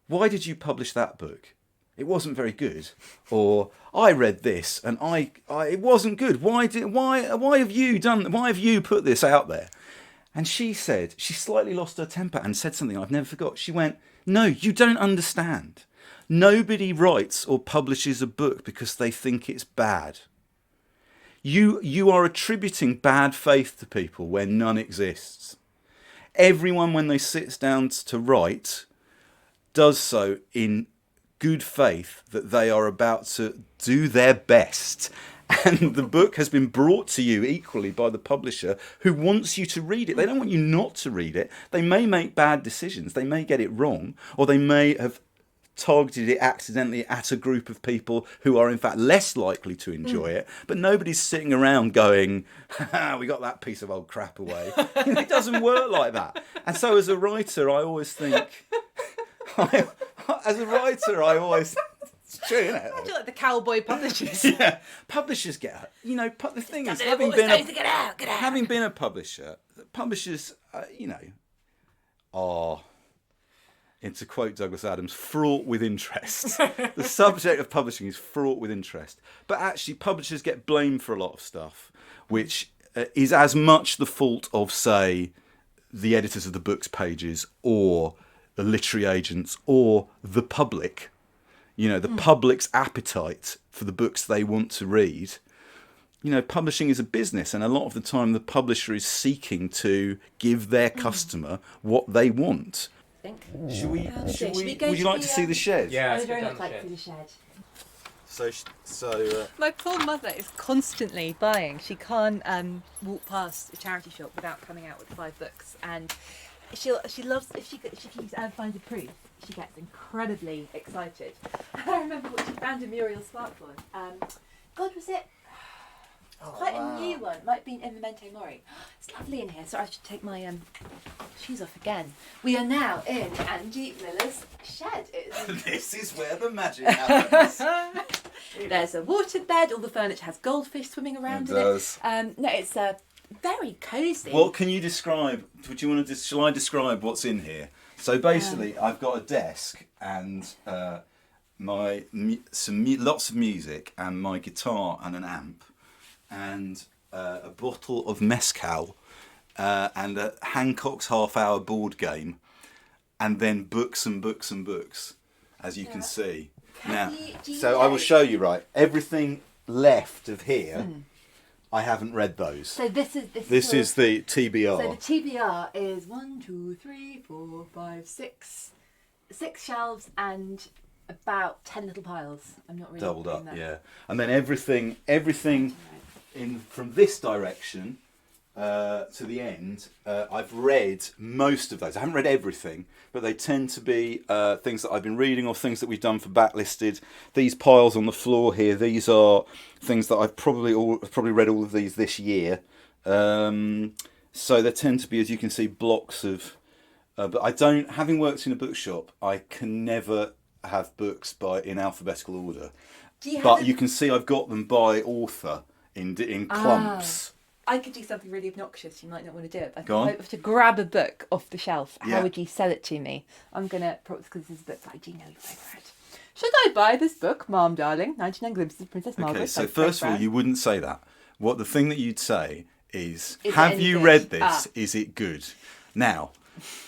why did you publish that book? It wasn't very good. Or I read this and it wasn't good. Why have you put this out there? And she said, she slightly lost her temper and said something I've never forgot. She went, no, you don't understand. Nobody writes or publishes a book because they think it's bad. You are attributing bad faith to people where none exists. Everyone, when they sits down to write, does so in good faith that they are about to do their best And the book has been brought to you equally by the publisher who wants you to read it. They don't want you not to read it. They may make bad decisions. They may get it wrong, or they may have targeted it accidentally at a group of people who are in fact less likely to enjoy it. But nobody's sitting around going, we got that piece of old crap away. It doesn't work like that. And so as a writer, I always think... It's true, isn't it? I do like the cowboy publishers. Yeah, publishers get... the thing is, having been a publisher, publishers, are... And to quote Douglas Adams, fraught with interest. The subject of publishing is fraught with interest. But actually, publishers get blamed for a lot of stuff, which is as much the fault of, say, the editors of the books pages or the literary agents or the public. The public's appetite for the books they want to read. Publishing is a business, and a lot of the time the publisher is seeking to give their customer what they want. Should we would you like to see the shed? Yeah, I would very much like to see the shed. So my poor mother is constantly buying. She can't walk past a charity shop without coming out with 5 books, and she loves if she finds a Proust, she gets incredibly excited. I remember what she found a Muriel Spark one. God, was it? Quite a new one. Might have been in Memento Mori. It's lovely in here. Sorry, I should take my shoes off again. We are now in Angie Miller's shed. This is where the magic happens. There's a waterbed. All the furniture has goldfish swimming around in it. No, it's very cosy. What can you describe? Shall I describe what's in here? So basically, I've got a desk and lots of music and my guitar and an amp. And a bottle of mezcal and a Hancock's half-hour board game, and then books and books and books, as you can see. I will show you, right? Everything left of here, I haven't read those. So this is the TBR. So the TBR is 1, 2, 3, 4, 5, 6 shelves and about 10 little piles. I'm not really doubled up, that. yeah. And then everything from this direction to the end, I've read most of those. I haven't read everything, but they tend to be things that I've been reading or things that we've done for Backlisted. These piles on the floor here, these are things that I've probably read all of these this year. So there tend to be, as you can see, blocks of... but I don't... Having worked in a bookshop, I can never have books in alphabetical order. You can see I've got them by author in clumps. I could do something really obnoxious. You might not want to do it. Go on. I have to grab a book off the shelf. Yeah. How would you sell it to me? I'm going to, because this is a book that I do know you've read. Should I buy this book, Mom Darling? 99 Glimpses of Princess Margaret. Okay, so first of all, you wouldn't say that. The thing that you'd say is have you good? read this? Is it good? Now,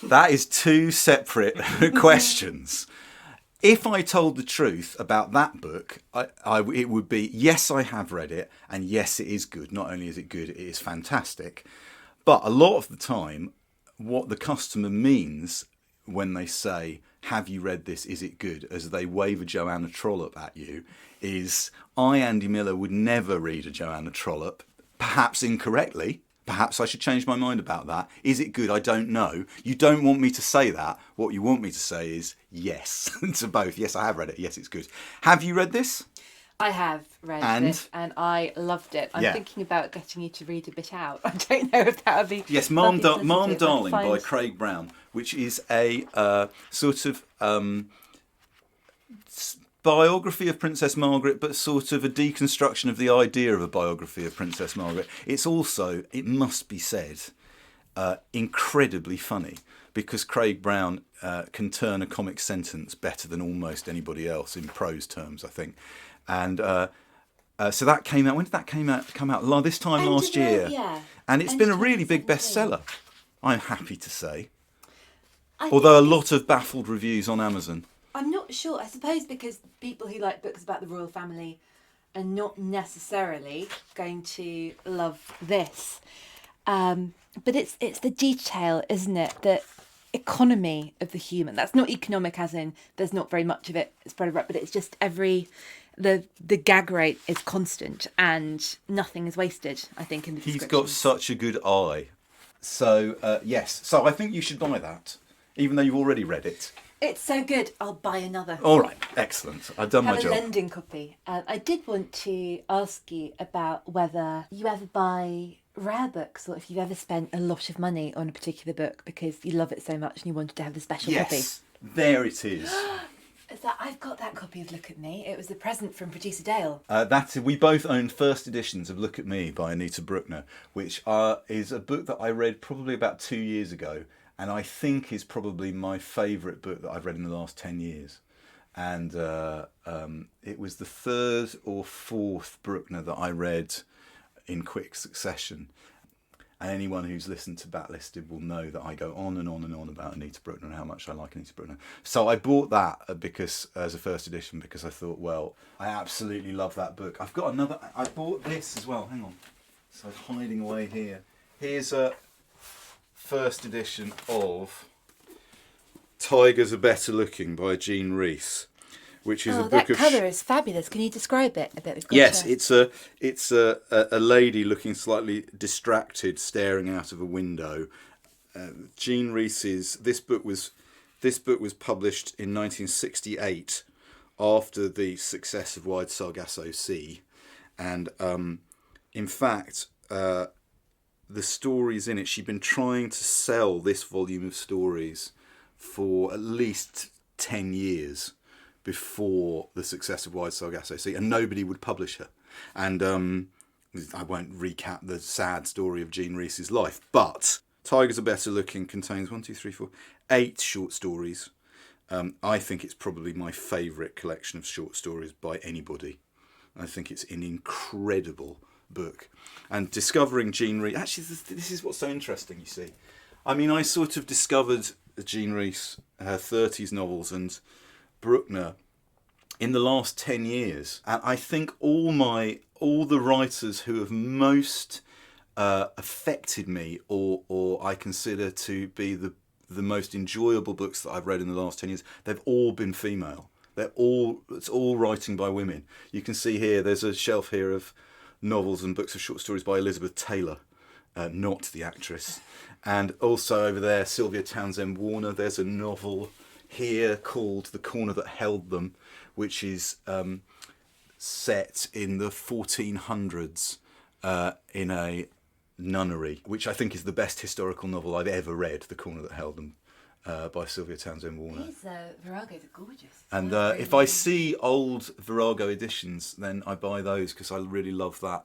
that is 2 separate questions. If I told the truth about that book, it would be, yes, I have read it, and yes, it is good. Not only is it good, it is fantastic. But a lot of the time, what the customer means when they say, have you read this, is it good, as they wave a Joanna Trollope at you, is I, Andy Miller, would never read a Joanna Trollope, perhaps incorrectly. Perhaps I should change my mind about that. Is it good? I don't know. You don't want me to say that. What you want me to say is yes to both. Yes, I have read it. Yes, it's good. Have you read this? I have read this and I loved it. I'm thinking about getting you to read a bit out. I don't know if that would be... Yes, Mom Darling by Craig Brown, which is a sort of... biography of Princess Margaret, but sort of a deconstruction of the idea of a biography of Princess Margaret. It's also, it must be said, incredibly funny, because Craig Brown can turn a comic sentence better than almost anybody else in prose terms, I think. And so that came out. When did that come out? This time last year. Yeah. And it's been a really big bestseller, I'm happy to say. Although a lot of baffled reviews on Amazon. I'm not sure. I suppose because people who like books about the royal family are not necessarily going to love this. But it's the detail, isn't it? The economy of the human. That's not economic as in there's not very much of it spread around, but it's just every the gag rate is constant and nothing is wasted, I think, in the He's descriptions. got such a good eye. So, yes. So I think you should buy that, even though you've already read it. It's so good, I'll buy another. All right, excellent. I've done my Have a job. lending copy. I did want to ask you about whether you ever buy rare books or if you've ever spent a lot of money on a particular book because you love it so much and you wanted to have the special copy. Yes, there it is. I've got that copy of Look at Me. It was a present from producer Dale. We both own first editions of Look at Me by Anita Brookner, which is a book that I read probably about 2 years ago, and I think is probably my favourite book that I've read in the last 10 years. And it was the third or fourth Brookner that I read in quick succession. And anyone who's listened to Backlisted will know that I go on and on and on about Anita Brookner and how much I like Anita Brookner. So I bought that as a first edition because I thought, well, I absolutely love that book. I've got another. I bought this as well. Hang on. So it's hiding away here. Here's a first edition of Tigers Are Better Looking by Jean Rhys, which is a book that of... colour is fabulous. Can you describe it a bit? Yes, it's a lady looking slightly distracted, staring out of a window. Jean Rhys's this book was published in 1968 after the success of Wide Sargasso Sea, and in fact, the stories in it, she'd been trying to sell this volume of stories for at least 10 years before the success of Wide Sargasso Sea, and nobody would publish her. And I won't recap the sad story of Jean Rhys's life, but Tigers Are Better Looking contains 8 short stories. I think it's probably my favourite collection of short stories by anybody. I think it's an incredible book. And discovering Jean Rhys... Actually, this is what's so interesting, you see. I mean, I sort of discovered Jean Rhys, her 30s novels, and Brookner in the last 10 years. And I think all the writers who have most affected me or I consider to be the most enjoyable books that I've read in the last 10 years, they've all been female. It's all writing by women. You can see here, there's a shelf here of novels and books of short stories by Elizabeth Taylor, not the actress. And also over there, Sylvia Townsend Warner. There's a novel here called The Corner That Held Them, which is set in the 1400s in a nunnery, which I think is the best historical novel I've ever read, The Corner That Held Them, by Sylvia Townsend Warner. These Viragos are gorgeous. And if I see old Virago editions, then I buy those because I really love that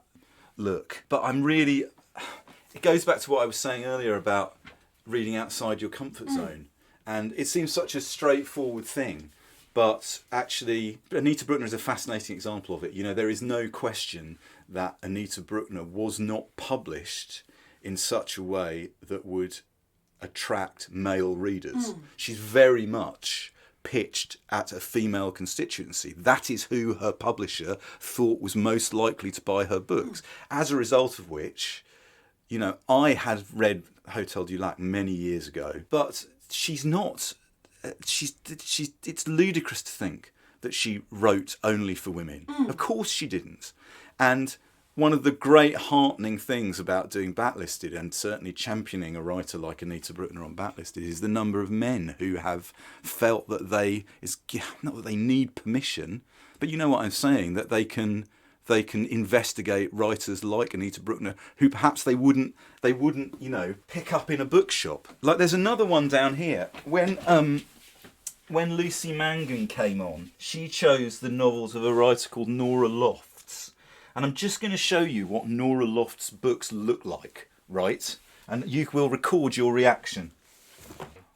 look. But it goes back to what I was saying earlier about reading outside your comfort zone. And it seems such a straightforward thing, but actually Anita Brookner is a fascinating example of it. You know, there is no question that Anita Brookner was not published in such a way that would attract male readers. She's very much pitched at a female constituency. That is who her publisher thought was most likely to buy her books. As a result of which, you know, I had read Hotel du Lac many years ago, but she's not. It's ludicrous to think that she wrote only for women. Of course she didn't. And one of the great heartening things about doing Backlisted, and certainly championing a writer like Anita Brookner on Backlisted, is the number of men who have felt that not that they need permission, but you know what I'm saying, that they can investigate writers like Anita Brookner who perhaps they wouldn't pick up in a bookshop. Like there's another one down here. When Lucy Mangan came on, she chose the novels of a writer called Nora Lofts. And I'm just going to show you what Nora Lofts' books look like, right? And you will record your reaction.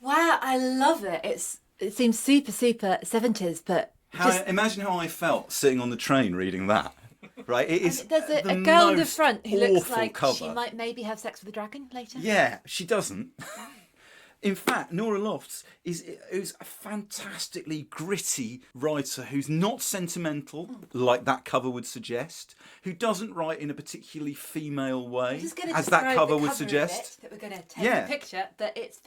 Wow, I love it. It seems super 70s, but imagine how I felt sitting on the train reading that. Right, it is. There's a girl in the front who looks like cover. She might maybe have sex with a dragon later. Yeah, she doesn't. In fact, Nora Lofts is a fantastically gritty writer who's not sentimental, like that cover would suggest, who doesn't write in a particularly female way, as that cover would suggest. That we're going to take a picture, but it's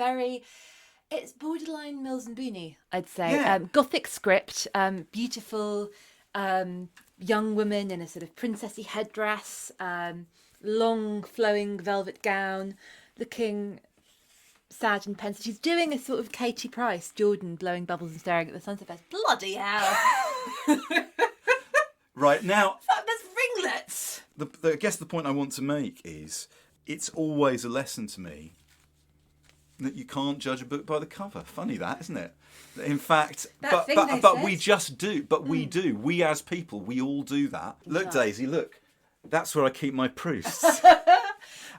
borderline Mills and Booney, I'd say. Yeah. Gothic script, beautiful young woman in a sort of princessy headdress, long flowing velvet gown, looking sad and pensive. She's doing a sort of Katie Price, Jordan blowing bubbles and staring at the sunset. Bloody hell! Right, now... There's ringlets! I guess the point I want to make is it's always a lesson to me that you can't judge a book by the cover. Funny that, isn't it? In fact, but we just do. But we do. We as people, we all do that. Look, Daisy, look. That's where I keep my Prousts.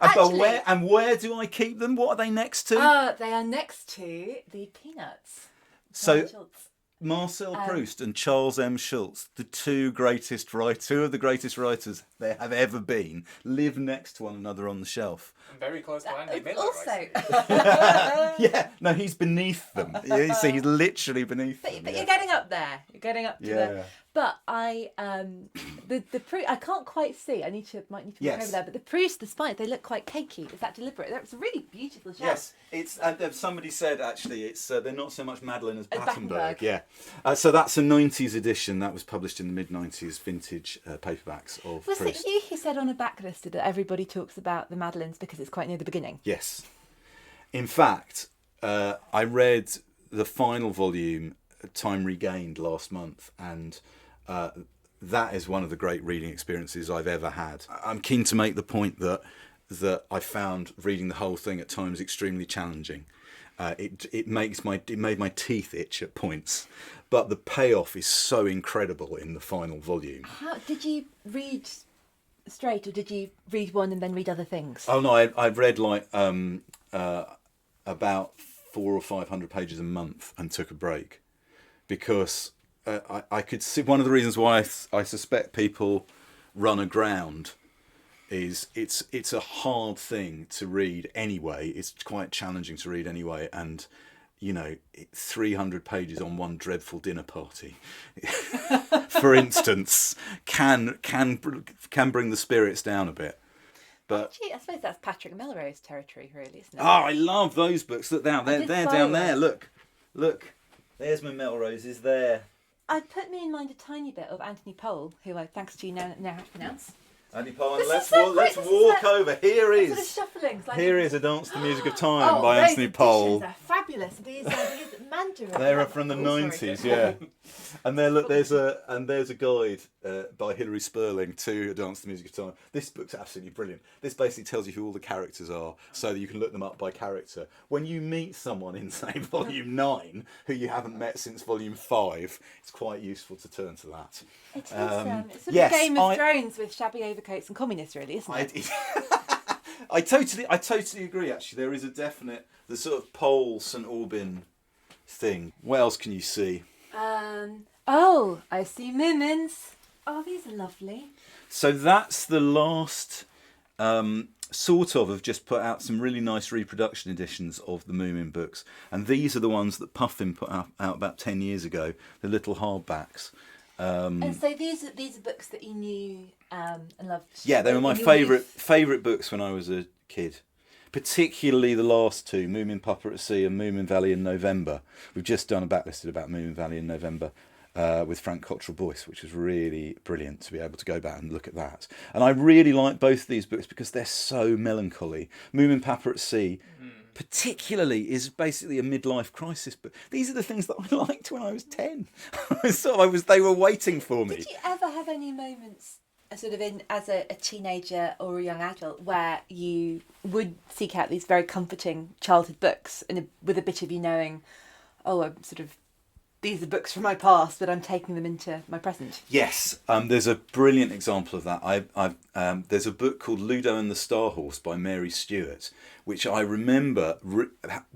Actually, where do I keep them? What are they next to? They are next to the Peanuts. So Marcel Proust and Charles M. Schulz, two of the greatest writers there have ever been, live next to one another on the shelf. And very close to Andy Miller. Also, yeah, no, he's beneath them. You see, he's literally beneath them. But you're getting up there. You're getting up to the. But I the Proust, I can't quite see. Might need to walk over there. But the Proust, the spines, they look quite cakey. Is that deliberate? It's a really beautiful shell. Yes, it's. Somebody said actually, it's they're not so much Madeline as Battenberg. Battenberg. Yeah, so that's a '90s edition that was published in the mid '90s, vintage paperbacks of Was Proust. it you who said on a Backlisted that everybody talks about the Madeleines because it's quite near the beginning? Yes, in fact, I read the final volume, Time Regained, last month, and. That is one of the great reading experiences I've ever had. I'm keen to make the point that I found reading the whole thing at times extremely challenging. It made my teeth itch at points, but the payoff is so incredible in the final volume. How did you read straight, or did you read one and then read other things? Oh no, I've read like about 400 or 500 pages a month and took a break because. I could see one of the reasons why I suspect people run aground is it's a hard thing to read anyway. It's quite challenging to read anyway, and 300 pages on one dreadful dinner party, for instance, can bring the spirits down a bit. But I suppose that's Patrick Melrose territory, really, isn't it? Oh, I love those books. Look down, they're down there. Look, there's my Melroses there. I'd put me in mind a tiny bit of Anthony Powell, who I, thanks to you, now have to pronounce. Anthony Powell, let's walk over. Here is A Dance to the Music of Time by Anthony Powell. They're fabulous. These Mandarin. They're from the 90s, yeah. And there's a guide by Hilary Sperling to A Dance to the Music of Time. This book's absolutely brilliant. This basically tells you who all the characters are, so that you can look them up by character. When you meet someone in, say, volume 9, who you haven't met since volume 5, it's quite useful to turn to that. It is. It's sort of Game of Thrones with shabby overcoats and communists, really, isn't it? I totally agree. Actually, there is the sort of Pole St Aubyn thing. What else can you see? I see Moomins. Oh, these are lovely. So that's the last sort of just put out some really nice reproduction editions of the Moomin books, and these are the ones that Puffin put out about 10 years ago. The little hardbacks. And so these are books that you knew and loved. Yeah, they were my favourite books when I was a kid. Particularly the last two, Moomin Pupper at Sea and Moomin Valley in November. We've just done a Backlisted about Moomin Valley in November with Frank Cottrell Boyce, which was really brilliant to be able to go back and look at that. And I really like both of these books because they're so melancholy. Moomin Pupper at Sea, particularly, is basically a midlife crisis book. These are the things that I liked when I was 10. They were waiting for me. Did you ever have any moments sort of as a teenager or a young adult where you would seek out these very comforting childhood books with a bit of you knowing, these are books from my past, but I'm taking them into my present? Yes, there's a brilliant example of that. There's a book called Ludo and the Star Horse by Mary Stewart, which I remember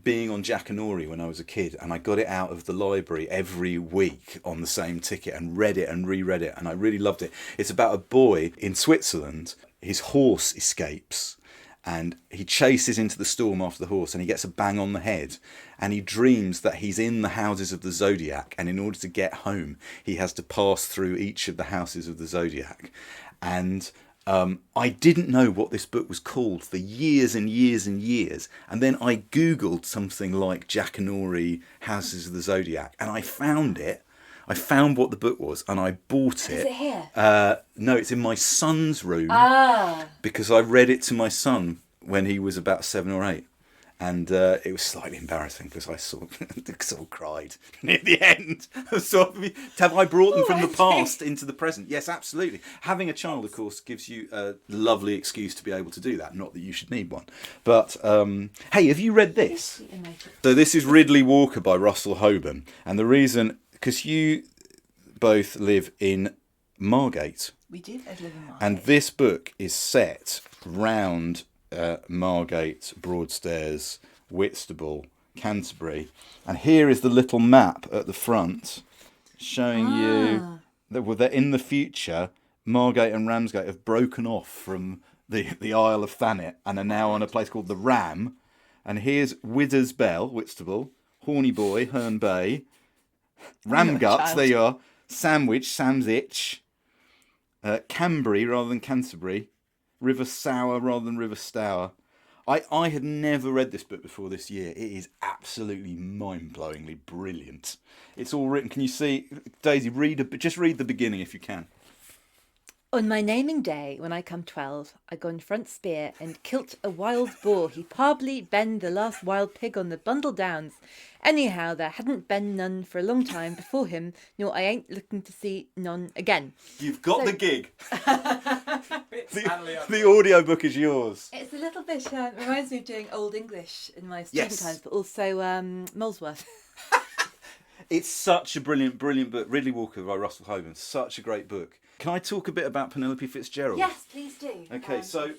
being on Jackanory when I was a kid, and I got it out of the library every week on the same ticket and read it and reread it, and I really loved it. It's about a boy in Switzerland. His horse escapes, and he chases into the storm after the horse, and he gets a bang on the head, and he dreams that he's in the houses of the Zodiac, and in order to get home he has to pass through each of the houses of the Zodiac. And I didn't know what this book was called for years and years and years, and then I googled something like Jackanory Houses of the Zodiac, and I found it. I found what the book was and I bought it. Is it here? No, it's in my son's room. Ah. Because I read it to my son when he was about 7 or 8. And it was slightly embarrassing because I sort of cried near the end. Have I brought them from the past into the present? Yes, absolutely. Having a child, of course, gives you a lovely excuse to be able to do that. Not that you should need one. But, hey, have you read this? So this is Ridley Walker by Russell Hoban. And the reason, because you both live in Margate. We do live in Margate. And this book is set round Margate, Broadstairs, Whitstable, Canterbury. And here is the little map at the front showing you that in the future, Margate and Ramsgate have broken off from the Isle of Thanet and are now on a place called the Ram. And here's Widder's Bell, Whitstable, Horny Boy, Herne Bay, Ramgut, there you are, Sandwich, Sam's Itch, Cambry rather than Canterbury, River Sour rather than River Stour. I had never read this book before this year. It is absolutely mind-blowingly brilliant. It's all written. Can you see, Daisy? Just read the beginning if you can. On my naming day, when I come 12, I gone front spear and kilt a wild boar. He probably ben the last wild pig on the Bundle Downs. Anyhow, there hadn't been none for a long time before him, nor I ain't looking to see none again. You've got the gig. The audiobook is yours. It's a little bit, reminds me of doing Old English in my student times, but also Molesworth. It's such a brilliant book. Ridley Walker by Russell Hoban. Such a great book. Can I talk a bit about Penelope Fitzgerald? Yes, please do. Okay, so...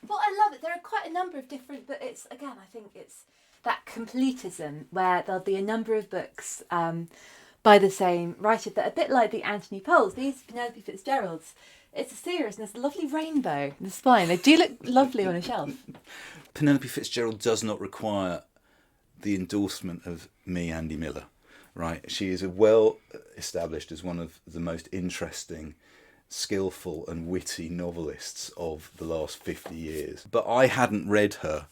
Well, I love it. There are quite a number of different... But it's, again, I think it's that completism where there'll be a number of books by the same writer that are a bit like the Anthony Poles. These Penelope Fitzgeralds, it's a series and there's a lovely rainbow in the spine. They do look lovely on a shelf. Penelope Fitzgerald does not require the endorsement of me, Andy Miller, right? She is well established as one of the most interesting, skillful and witty novelists of the last 50 years. But I hadn't read her.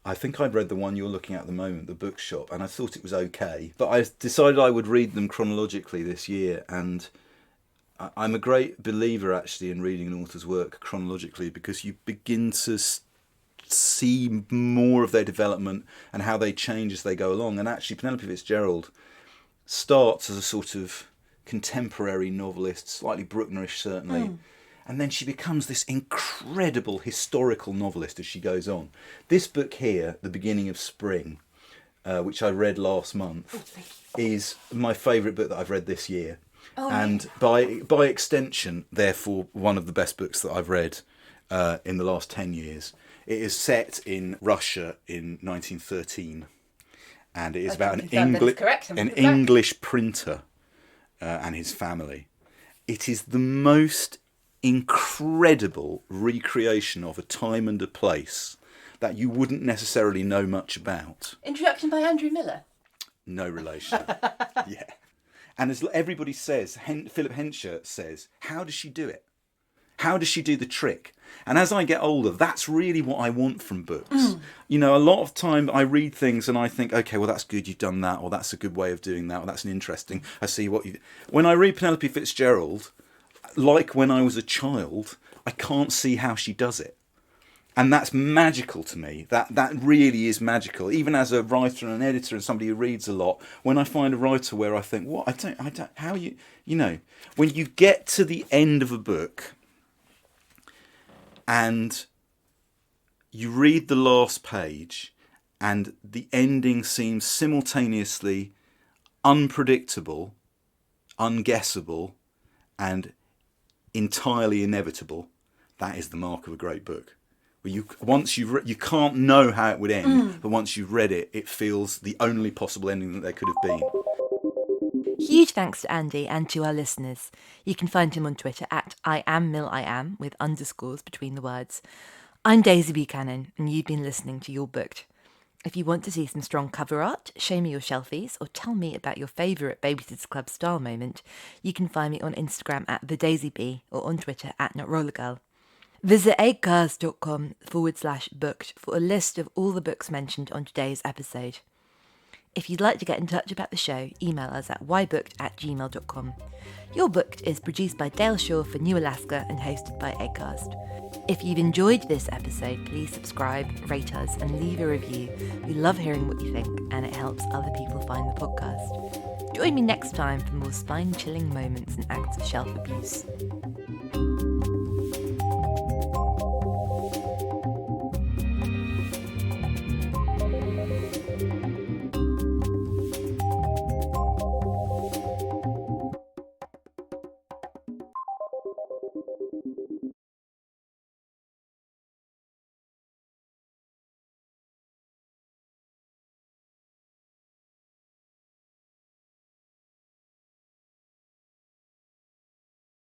I think I'd read the one you're looking at the moment, The Bookshop, and I thought it was okay. But I decided I would read them chronologically this year, and I'm a great believer actually in reading an author's work chronologically because you begin to see more of their development and how they change as they go along. And actually Penelope Fitzgerald starts as a sort of contemporary novelist, slightly Brooknerish certainly, and then she becomes this incredible historical novelist as she goes on. This book here, The Beginning of Spring, which I read last month, is my favourite book that I've read this year. And by extension, therefore, one of the best books that I've read in the last 10 years. It is set in Russia in 1913, and it is about an English printer and his family. It is the most incredible recreation of a time and a place that you wouldn't necessarily know much about. Introduction by Andrew Miller. No relation. Yeah. And as everybody says, Philip Hensher says, how does she do it? How does she do the trick? And as I get older, that's really what I want from books. You know, a lot of time I read things and I think, okay, well, that's good, you've done that, or that's a good way of doing that, or that's an interesting, I see what you... When I read Penelope Fitzgerald, like when I was a child, I can't see how she does it. And that's magical to me. That really is magical. Even as a writer and an editor and somebody who reads a lot, when I find a writer where I think, what, I don't, how you know, when you get to the end of a book and you read the last page and the ending seems simultaneously unpredictable, unguessable, and entirely inevitable, that is the mark of a great book. You can't know how it would end, but once you've read it, it feels the only possible ending that there could have been. Huge thanks to Andy and to our listeners. You can find him on Twitter at @IamMillIam with underscores between the words. I'm Daisy Buchanan, and you've been listening to You're Booked. If you want to see some strong cover art, show me your shelfies, or tell me about your favourite Babysitters Club style moment, you can find me on Instagram at TheDaisyB or on Twitter at NotRollerGirl. Visit acast.com/booked for a list of all the books mentioned on today's episode. If you'd like to get in touch about the show, email us at whybooked@gmail.com. You're Booked is produced by Dale Shaw for New Alaska and hosted by Acast. If you've enjoyed this episode, please subscribe, rate us, and leave a review. We love hearing what you think, and it helps other people find the podcast. Join me next time for more spine-chilling moments and acts of shelf abuse.